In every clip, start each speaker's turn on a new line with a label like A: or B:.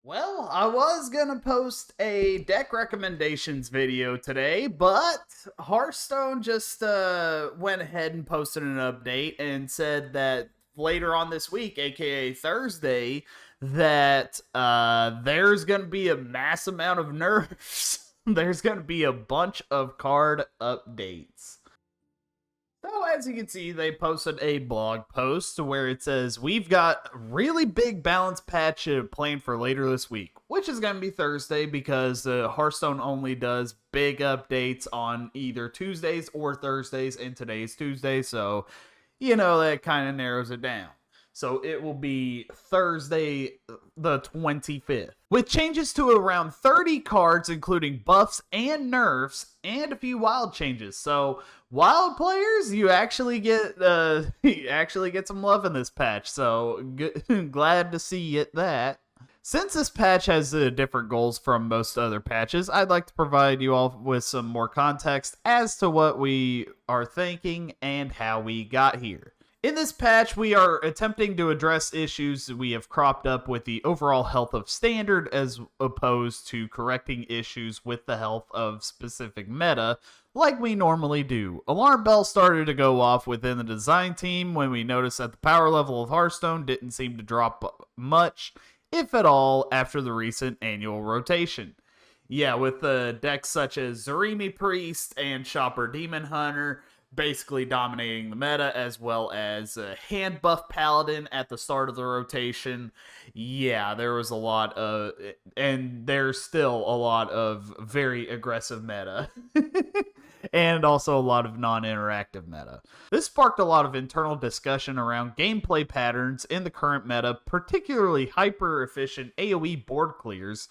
A: Well, I was gonna post a deck recommendations video today, but Hearthstone just went ahead and posted an update and said that later on this week, aka Thursday, that there's gonna be a mass amount of nerfs. There's gonna be a bunch of card updates. So, as you can see, they posted a blog post where it says, we've got a really big balance patch planned for later this week, which is going to be Thursday because Hearthstone only does big updates on either Tuesdays or Thursdays, and today's Tuesday, so, that kind of narrows it down. So it will be Thursday the 25th, with changes to around 30 cards, including buffs and nerfs, and a few wild changes. So wild players, you actually get some love in this patch. So glad to see that. Since this patch has different goals from most other patches, I'd like to provide you all with some more context as to what we are thinking and how we got here. In this patch, we are attempting to address issues we have cropped up with the overall health of standard as opposed to correcting issues with the health of specific meta like we normally do. Alarm bells started to go off within the design team when we noticed that the power level of Hearthstone didn't seem to drop much, if at all, after the recent annual rotation. Yeah, with decks such as Zarimi Priest and Shopper Demon Hunter basically dominating the meta, as well as Hand Buff Paladin at the start of the rotation. Yeah, there was a lot of, and there's still a lot of very aggressive meta. And also a lot of non-interactive meta. This sparked a lot of internal discussion around gameplay patterns in the current meta, particularly hyper-efficient AoE board clears,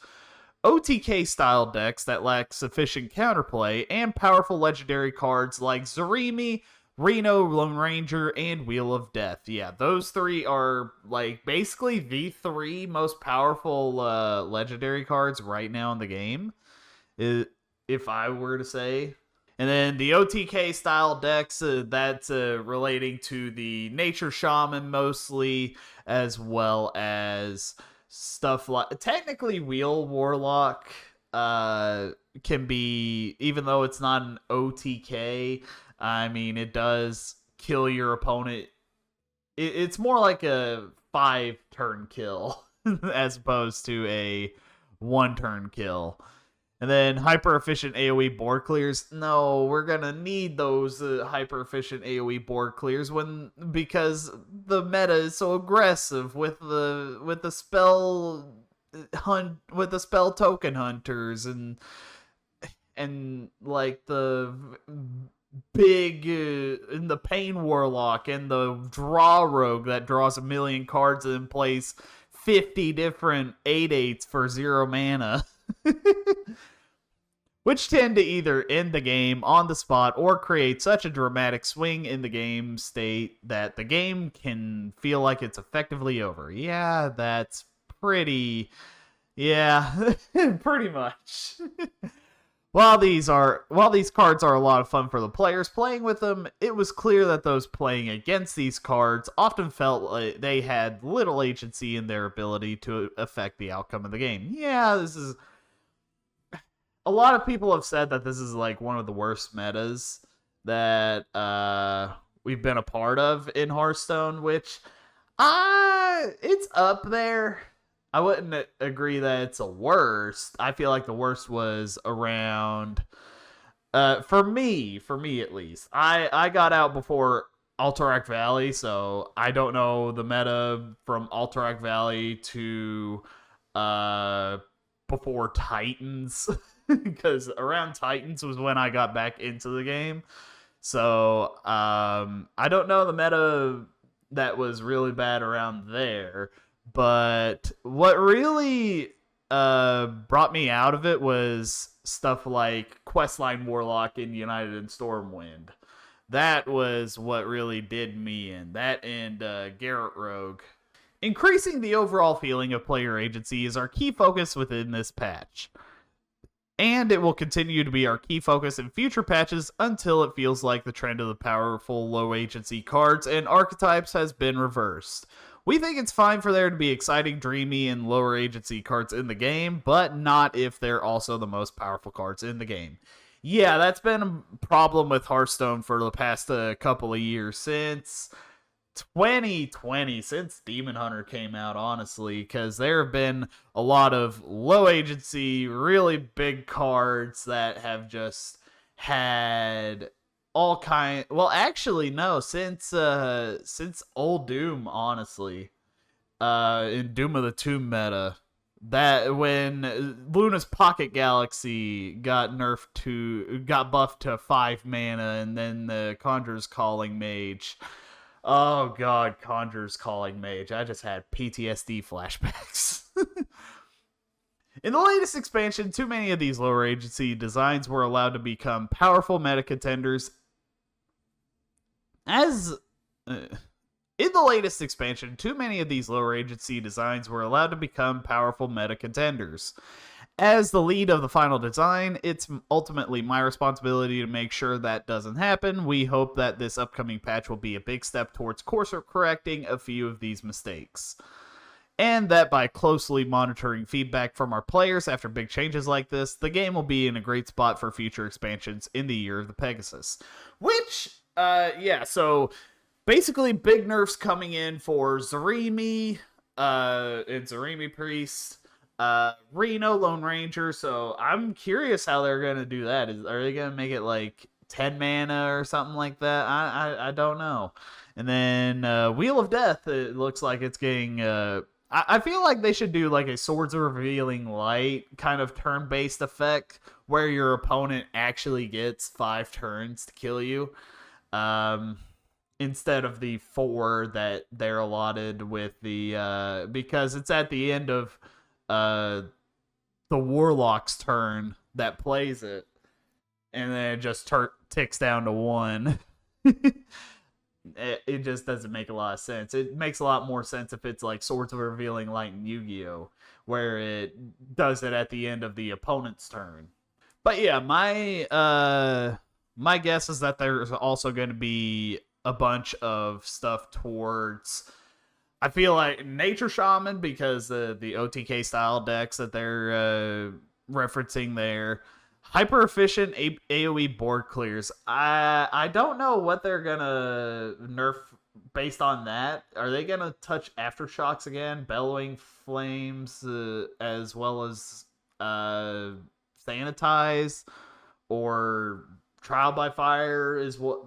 A: OTK-style decks that lack sufficient counterplay, and powerful legendary cards like Zarimi, Reno, Lone Ranger, and Wheel of Death. Yeah, those three are, basically the three most powerful legendary cards right now in the game, if I were to say. And then the OTK-style decks, that's relating to the Nature Shaman mostly, as well as stuff like technically Wheel Warlock can be, even though it's not an OTK, I mean it does kill your opponent. It's more like a 5-turn kill as opposed to a 1-turn kill. And then hyper-efficient AoE board clears. No, we're gonna need those hyper-efficient AoE board clears because the meta is so aggressive with the spell token hunters and like the big and the Pain Warlock and the Draw Rogue that draws 1,000,000 cards and plays 50 different 8/8s for 0 mana. Which tend to either end the game on the spot or create such a dramatic swing in the game state that the game can feel like it's effectively over. Yeah, that's pretty... Yeah, pretty much. While these cards are a lot of fun for the players playing with them, it was clear that those playing against these cards often felt like they had little agency in their ability to affect the outcome of the game. Yeah, this is... A lot of people have said that this is like one of the worst metas that we've been a part of in Hearthstone, which it's up there. I wouldn't agree that it's the worst. I feel like the worst was around for me at least. I got out before Alterac Valley, so I don't know the meta from Alterac Valley to before Titans. Because around Titans was when I got back into the game. So, I don't know the meta that was really bad around there. But what really brought me out of it was stuff like Questline Warlock and United in Stormwind. That was what really did me in. That and Garrett Rogue. Increasing the overall feeling of player agency is our key focus within this patch. And it will continue to be our key focus in future patches until it feels like the trend of the powerful low agency cards and archetypes has been reversed. We think it's fine for there to be exciting, dreamy, and lower agency cards in the game, but not if they're also the most powerful cards in the game. Yeah, that's been a problem with Hearthstone for the past couple of years, since 2020, since Demon Hunter came out, honestly, because there have been a lot of low agency, really big cards that have just had all kind. Well, actually, no, since Old Doom, honestly, in Doom of the Tomb meta, that when Luna's Pocket Galaxy got buffed to 5 mana, and then the Conjurer's Calling Mage. Oh god, Conjurer's Calling Mage. I just had PTSD flashbacks. In the latest expansion, too many of these lower agency designs were allowed to become powerful meta contenders. In the latest expansion, too many of these lower agency designs were allowed to become powerful meta contenders. As the lead of the final design, it's ultimately my responsibility to make sure that doesn't happen. We hope that this upcoming patch will be a big step towards course correcting a few of these mistakes. And that by closely monitoring feedback from our players after big changes like this, the game will be in a great spot for future expansions in the Year of the Pegasus. Which, so basically big nerfs coming in for Zarimi, and Zarimi Priest, Reno Lone Ranger. So I'm curious how they're gonna do that. Are they gonna make it like 10 mana or something like that? I don't know. And then Wheel of Death, it looks like it's getting I feel like they should do like a Swords of Revealing Light kind of turn-based effect where your opponent actually gets 5 turns to kill you, instead of the 4 that they're allotted with the because it's at the end of the Warlock's turn that plays it, and then it just ticks down to 1. It just doesn't make a lot of sense. It makes a lot more sense if it's like Swords of Revealing Light in Yu-Gi-Oh, where it does it at the end of the opponent's turn. But yeah, my guess is that there's also going to be a bunch of stuff towards, I feel like, Nature Shaman, because the OTK style decks that they're referencing there. Hyper efficient AoE board clears. I don't know what they're gonna nerf based on that. Are they gonna touch Aftershocks again, Bellowing Flames, as well as Sanitize, or Trial by Fire is what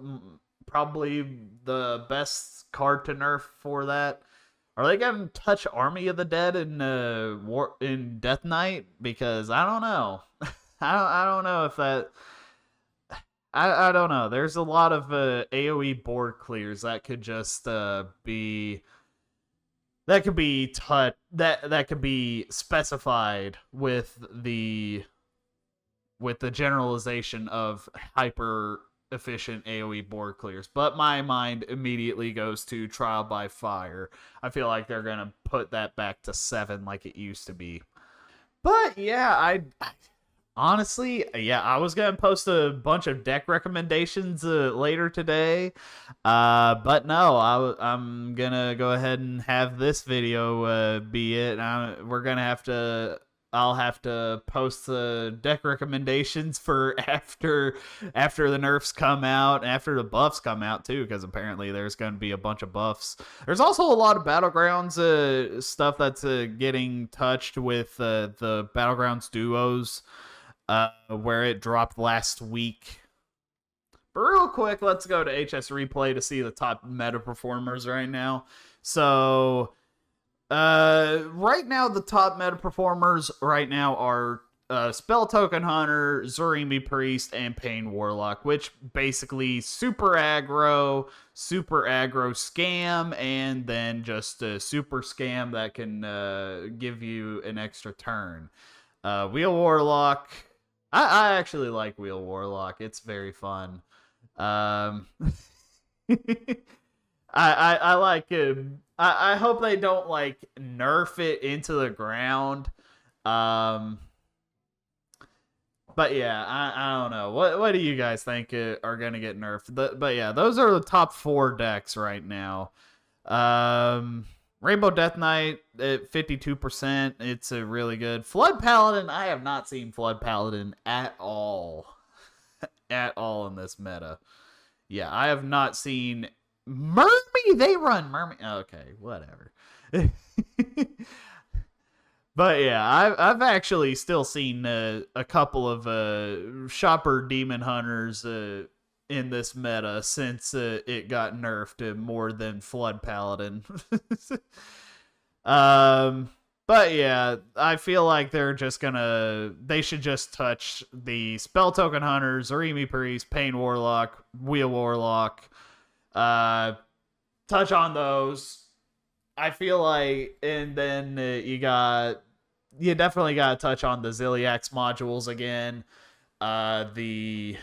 A: probably the best card to nerf for that. Are they gonna touch Army of the Dead in Death Knight? Because I don't know. I don't know if that. I don't know. There's a lot of AoE board clears that could just be. That could be that could be specified with the generalization of hyper efficient AoE board clears. But my mind immediately goes to Trial by Fire. I feel like they're gonna put that back to 7 like it used to be. But yeah, honestly, yeah, I was going to post a bunch of deck recommendations later today, but no, I'm going to go ahead and have this video be it. I'll have to post the deck recommendations for after the nerfs come out, after the buffs come out too, because apparently there's going to be a bunch of buffs. There's also a lot of Battlegrounds stuff that's getting touched with the Battlegrounds duos, where it dropped last week. But real quick, let's go to HS Replay to see the top meta performers right now. So right now, the top meta performers right now are Spell Token Hunter, Zarimi Priest, and Pain Warlock, which basically super aggro scam, and then just a super scam that can give you an extra turn. Wheel Warlock, I actually like Wheel Warlock. It's very fun. I like him. I hope they don't like nerf it into the ground. But yeah, I don't know. What do you guys think are gonna get nerfed? But yeah, those are the top 4 decks right now. Rainbow Death Knight at 52%. It's a really good. Flood Paladin, I have not seen Flood Paladin at all. At all in this meta. Yeah, I have not seen Mermy. They run Mermy. Okay, whatever. But yeah, I've actually still seen a couple of shopper demon hunters in this meta since it got nerfed more than Flood Paladin. But yeah, I feel like they should just touch the Spell Token Hunters, Zarimi Priest, Pain Warlock, Wheel Warlock, touch on those. I feel like, and then you definitely got to touch on the Ziliax modules again. The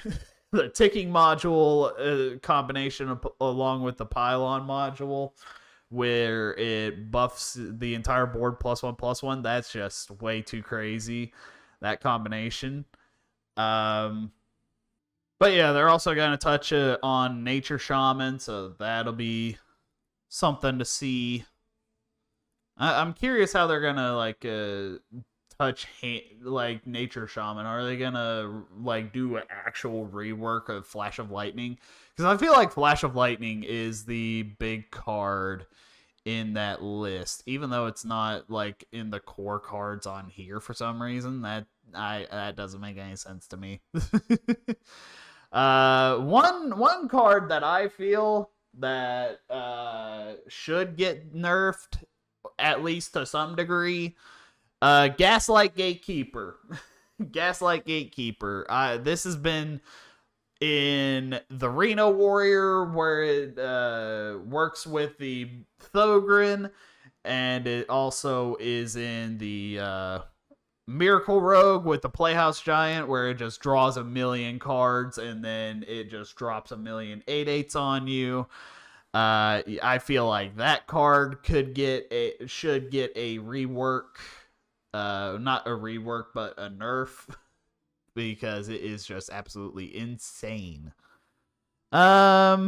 A: ticking module combination along with the pylon module, where it buffs the entire board +1/+1. That's just way too crazy, that combination. But yeah, they're also going to touch on Nature Shaman, so that'll be something to see. I'm curious how they're going to touch Nature Shaman. Are they going to do an actual rework of Flash of Lightning? Because I feel like Flash of Lightning is the big card in that list, even though it's not in the core cards on here for some reason. That doesn't make any sense to me. One card that I feel that should get nerfed, at least to some degree, Gaslight Gatekeeper. Gaslight Gatekeeper. This has been in the Reno Warrior, where it works with the Thogrin, and it also is in the Miracle Rogue with the Playhouse Giant, where it just draws 1,000,000 cards and then it just drops 1,000,000 8/8s on you. I feel like that card should get a rework, not a rework, but a nerf. Because it is just absolutely insane. Yeah,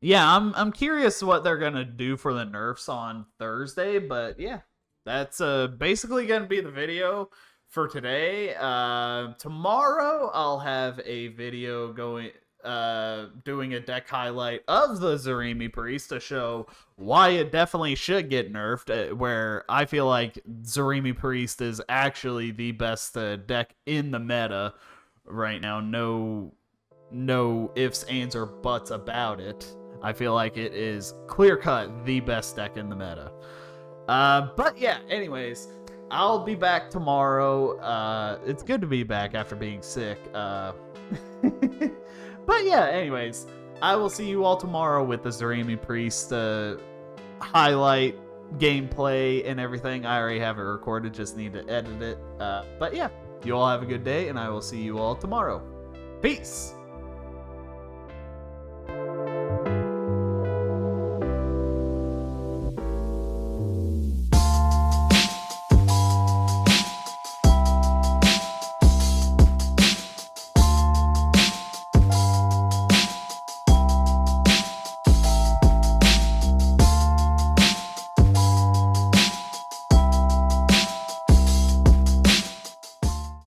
A: I'm curious what they're gonna do for the nerfs on Thursday, but yeah, that's basically gonna be the video for today. Tomorrow I'll have a video doing a deck highlight of the Zarimi Priest to show why it definitely should get nerfed, where I feel like Zarimi Priest is actually the best deck in the meta right now. No ifs, ands, or buts about it. I feel like it is clear-cut the best deck in the meta. But yeah, anyways, I'll be back tomorrow. It's good to be back after being sick. But yeah, anyways, I will see you all tomorrow with the Zarimi Priest highlight, gameplay, and everything. I already have it recorded, just need to edit it. But yeah, you all have a good day, and I will see you all tomorrow. Peace!